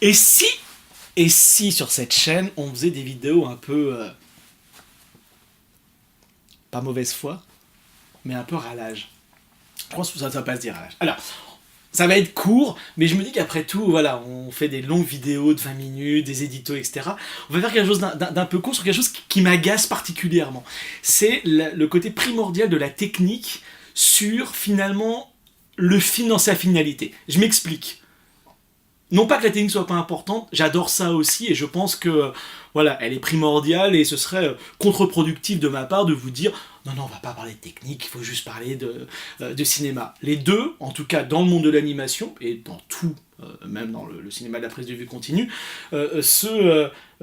Et si sur cette chaîne, on faisait des vidéos un peu... pas mauvaise foi, mais un peu râlage. Je pense que ça ne va pas se dire râlage. Alors, ça va être court, mais je me dis qu'après tout, voilà, on fait des longues vidéos de 20 minutes, des éditos, etc. On va faire quelque chose d'un peu court sur quelque chose qui m'agace particulièrement. C'est le côté primordial de la technique sur, finalement, le film dans sa finalité. Je m'explique. Non pas que la technique soit pas importante, j'adore ça aussi et je pense que voilà, elle est primordiale et ce serait contre-productif de ma part de vous dire non, on va pas parler de technique, il faut juste parler de cinéma. Les deux, en tout cas dans le monde de l'animation et dans tout, même dans le cinéma de la prise de vue continue,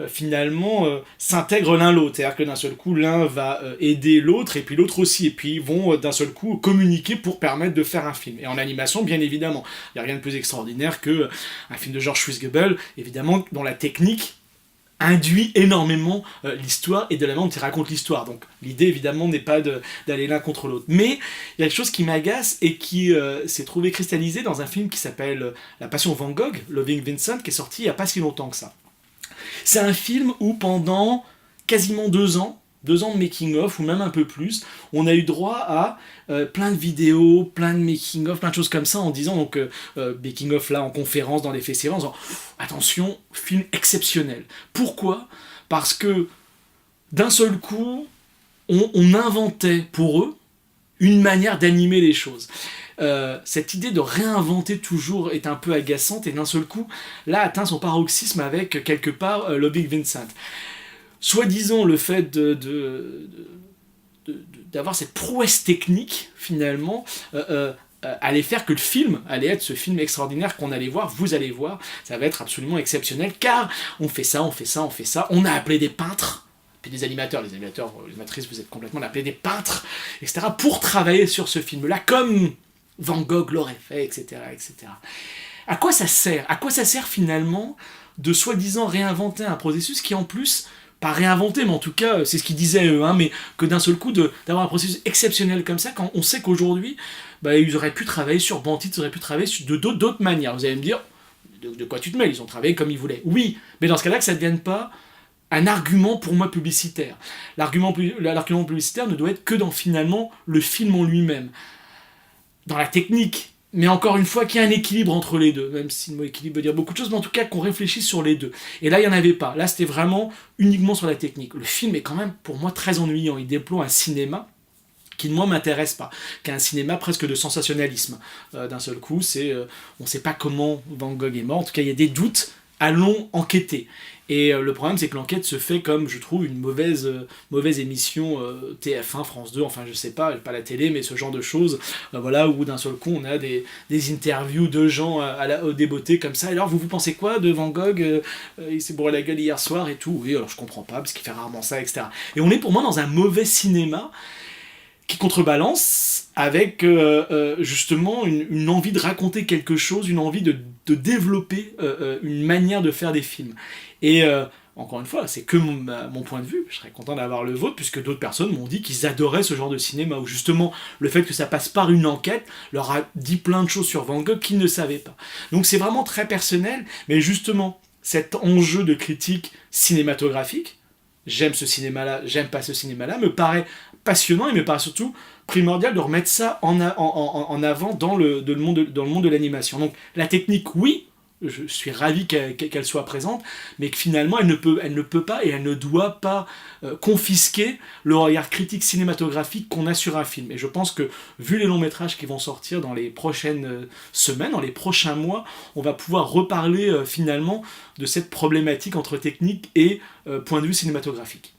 finalement s'intègrent l'un l'autre. C'est-à-dire que d'un seul coup, l'un va aider l'autre et puis l'autre aussi. Et puis ils vont d'un seul coup communiquer pour permettre de faire un film. Et en animation, bien évidemment, il n'y a rien de plus extraordinaire qu'un film de George Schwitzgebel, évidemment, dont la technique induit énormément l'histoire et de la manière dont il raconte l'histoire. Donc l'idée évidemment n'est pas d'aller l'un contre l'autre. Mais il y a quelque chose qui m'agace et qui s'est trouvé cristallisé dans un film qui s'appelle La Passion Van Gogh, Loving Vincent, qui est sorti il n'y a pas si longtemps que ça. C'est un film où pendant quasiment 2 ans de making-of, ou même un peu plus, on a eu droit à plein de vidéos, plein de making-of, plein de choses comme ça, en disant, donc, making-of là, en conférence, dans les festivals, en disant, attention, film exceptionnel. Pourquoi ? Parce que, d'un seul coup, on inventait pour eux une manière d'animer les choses. Cette idée de réinventer toujours est un peu agaçante, et d'un seul coup, là, atteint son paroxysme avec, quelque part, Loving Vincent. Soi-disant le fait d'avoir cette prouesse technique, finalement, allait faire que le film allait être ce film extraordinaire qu'on allait voir, vous allez voir, ça va être absolument exceptionnel, car on fait ça, on a appelé des peintres, puis des animateurs, les animatrices, vous êtes complètement appelés des peintres, etc., pour travailler sur ce film-là, comme Van Gogh l'aurait fait, etc., etc. À quoi ça sert ? À quoi ça sert finalement de soi-disant réinventer un processus qui en plus... pas réinventer, mais en tout cas, c'est ce qu'ils disaient eux, mais que d'un seul coup, d'avoir un processus exceptionnel comme ça, quand on sait qu'aujourd'hui, ils auraient pu travailler sur Bantit, ils auraient pu travailler de d'autres manières. Vous allez me dire, de quoi tu te mêles ? Ils ont travaillé comme ils voulaient. Oui, mais dans ce cas-là, que ça ne devienne pas un argument pour moi publicitaire. L'argument publicitaire ne doit être que dans finalement le film en lui-même. Dans la technique, mais encore une fois, qu'il y a un équilibre entre les deux, même si le mot équilibre veut dire beaucoup de choses, mais en tout cas qu'on réfléchisse sur les deux. Et là, il n'y en avait pas. Là, c'était vraiment uniquement sur la technique. Le film est quand même, pour moi, très ennuyant. Il déploie un cinéma qui, moi, m'intéresse pas, qui est un cinéma presque de sensationnalisme. D'un seul coup, on ne sait pas comment Van Gogh est mort. En tout cas, il y a des doutes. Allons enquêter. Et le problème, c'est que l'enquête se fait comme, je trouve, une mauvaise émission TF1, France 2, enfin, je sais pas la télé, mais ce genre de choses, voilà, où d'un seul coup, on a des interviews de gens au débeauté comme ça. Alors, vous pensez quoi de Van Gogh il s'est bourré la gueule hier soir et tout. Oui, alors je comprends pas, parce qu'il fait rarement ça, etc. Et on est pour moi dans un mauvais cinéma qui contrebalance avec justement une envie de raconter quelque chose, une envie de développer une manière de faire des films. Et encore une fois, c'est que mon point de vue, je serais content d'avoir le vôtre, puisque d'autres personnes m'ont dit qu'ils adoraient ce genre de cinéma, où justement le fait que ça passe par une enquête leur a dit plein de choses sur Van Gogh qu'ils ne savaient pas. Donc c'est vraiment très personnel, mais justement, cet enjeu de critique cinématographique, j'aime ce cinéma-là, j'aime pas ce cinéma-là, me paraît passionnant et me paraît surtout primordial de remettre ça en avant dans le monde de l'animation. Donc la technique, oui, je suis ravi qu'elle soit présente, mais que finalement elle ne peut pas et elle ne doit pas confisquer le regard critique cinématographique qu'on a sur un film. Et je pense que, vu les longs métrages qui vont sortir dans les prochaines semaines, dans les prochains mois, on va pouvoir reparler finalement de cette problématique entre technique et point de vue cinématographique.